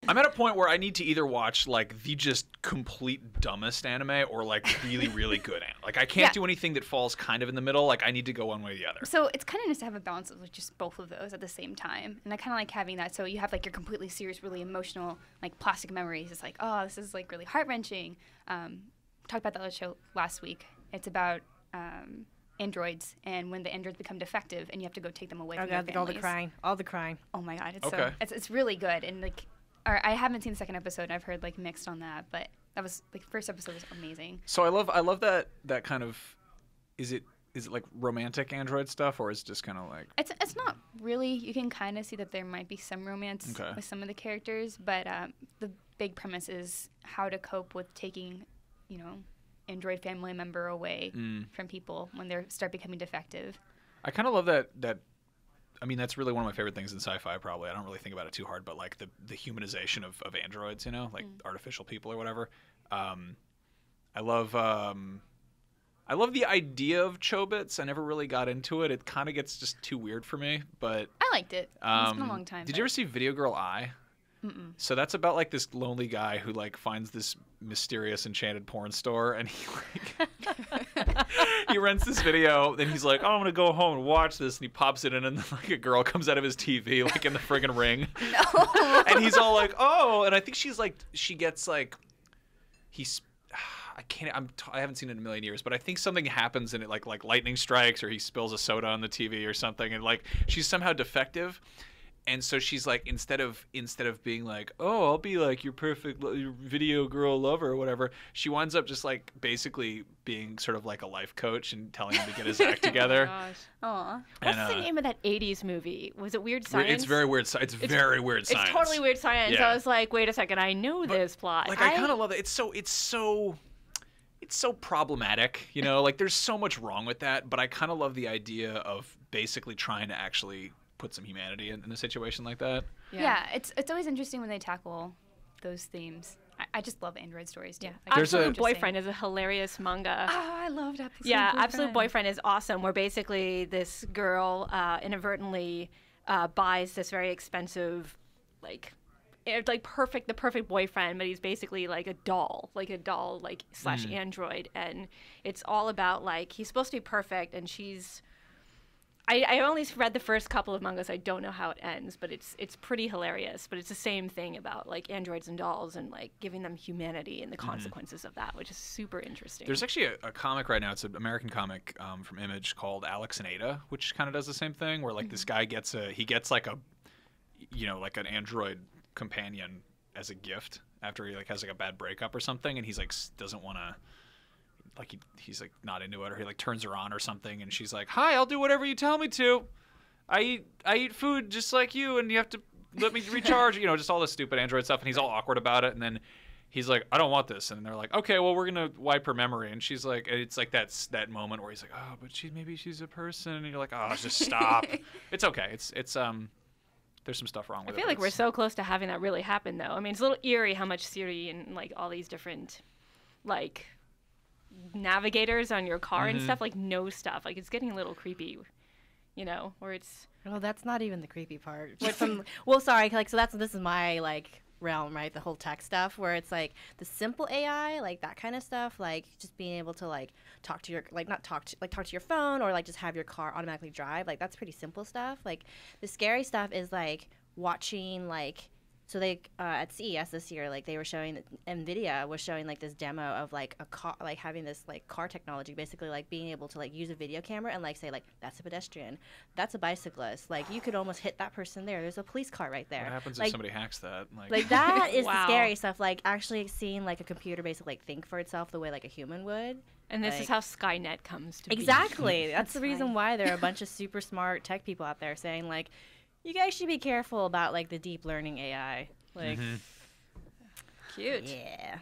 I'm at a point where I need to either watch like the just complete dumbest anime or like really, really good anime. Like I can't do anything that falls kind of in the middle. Like I need to go one way or the other. So it's kind of nice to have a balance of just both of those at the same time. And I kind of like having that. So you have like your completely serious, really emotional, like plastic memories. It's like, oh, this is like really heart-wrenching. Talked about that other show last week. It's about androids and when the androids become defective and you have to go take them away from their families. All the crying. Oh my god, it's really good. And like, I haven't seen the second episode. And I've heard like mixed on that, but that was like first episode was amazing. So I love that kind of. Is it like romantic android stuff, or is it just kind of like? It's not really. You can kind of see that there might be some romance with some of the characters, but the big premise is how to cope with taking, android family member away from people when they start becoming defective. I kind of love that. I mean, that's really one of my favorite things in sci-fi. Probably, I don't really think about it too hard, but like the humanization of androids, like artificial people or whatever. I love the idea of Chobits. I never really got into it. It kind of gets just too weird for me, but I liked it. It's been a long time. Did you ever see Video Girl I? Mm-mm. So that's about like this lonely guy who like finds this mysterious enchanted porn store, and he like he rents this video. Then he's like, "Oh, I'm gonna go home and watch this," and he pops it in, and then like a girl comes out of his TV like in the friggin' ring. No. And he's all like, "Oh," and I think she gets like I haven't seen it in a million years, but I think something happens and it like lightning strikes or he spills a soda on the TV or something, and like she's somehow defective. And so she's like, instead of being like, oh, I'll be like your perfect video girl lover or whatever, she winds up just like basically being sort of like a life coach and telling him to get his act together. Oh my gosh. Aw. What's the name of that 80s movie? Was it Weird Science? It's very weird. It's very weird science. It's totally Weird Science. Yeah. I was like, wait a second, I know this plot. Like I kind of love it. It's so problematic, like there's so much wrong with that, but I kind of love the idea of basically trying to actually put some humanity in a situation like that. Yeah, it's always interesting when they tackle those themes. I just love android stories too. Yeah. Like, Absolute Boyfriend is a hilarious manga. Oh, I loved Absolute Boyfriend. Yeah, Absolute Boyfriend is awesome, where basically this girl inadvertently buys this very expensive, the perfect boyfriend, but he's basically like a doll slash android, and it's all about like he's supposed to be perfect, and she's. I only read the first couple of mangas. I don't know how it ends, but it's pretty hilarious. But it's the same thing about like androids and dolls and like giving them humanity and the consequences of that, which is super interesting. There's actually a comic right now. It's an American comic from Image called Alex and Ada, which kind of does the same thing, where like this guy gets like an android companion as a gift after he like has like a bad breakup or something, and he's like doesn't want to. Like he's like not into it, or he like turns her on or something, and she's like, "Hi, I'll do whatever you tell me to. I eat food just like you, and you have to let me recharge." Just all this stupid android stuff, and he's all awkward about it. And then he's like, "I don't want this," and they're like, "Okay, well we're gonna wipe her memory." And she's like, it's like that moment where he's like, "Oh, but maybe she's a person," and you're like, "Oh, just stop." It's okay. It's there's some stuff wrong with it. I feel like we're so close to having that really happen, though. I mean, it's a little eerie how much Siri and like all these different like navigators on your car and stuff know stuff. Like it's getting a little creepy, where it's. Well, that's not even the creepy part. This is my like realm, right? The whole tech stuff where it's like the simple AI, like that kind of stuff, like just being able to like talk to your talk to your phone or like just have your car automatically drive. Like that's pretty simple stuff. Like the scary stuff is like watching like. So they at CES this year, like they were showing NVIDIA was showing like this demo of like a car, like having this like car technology, basically like being able to like use a video camera and like say like that's a pedestrian, that's a bicyclist, like you could almost hit that person there. There's a police car right there. What happens like, if somebody hacks that? Like that is wow. the scary stuff. Like actually seeing like a computer basically like think for itself the way like a human would. And this is how Skynet comes to be. Exactly. That's the reason why there are a bunch of super smart tech people out there saying like, you guys should be careful about like the deep learning AI. Like, cute. Yeah.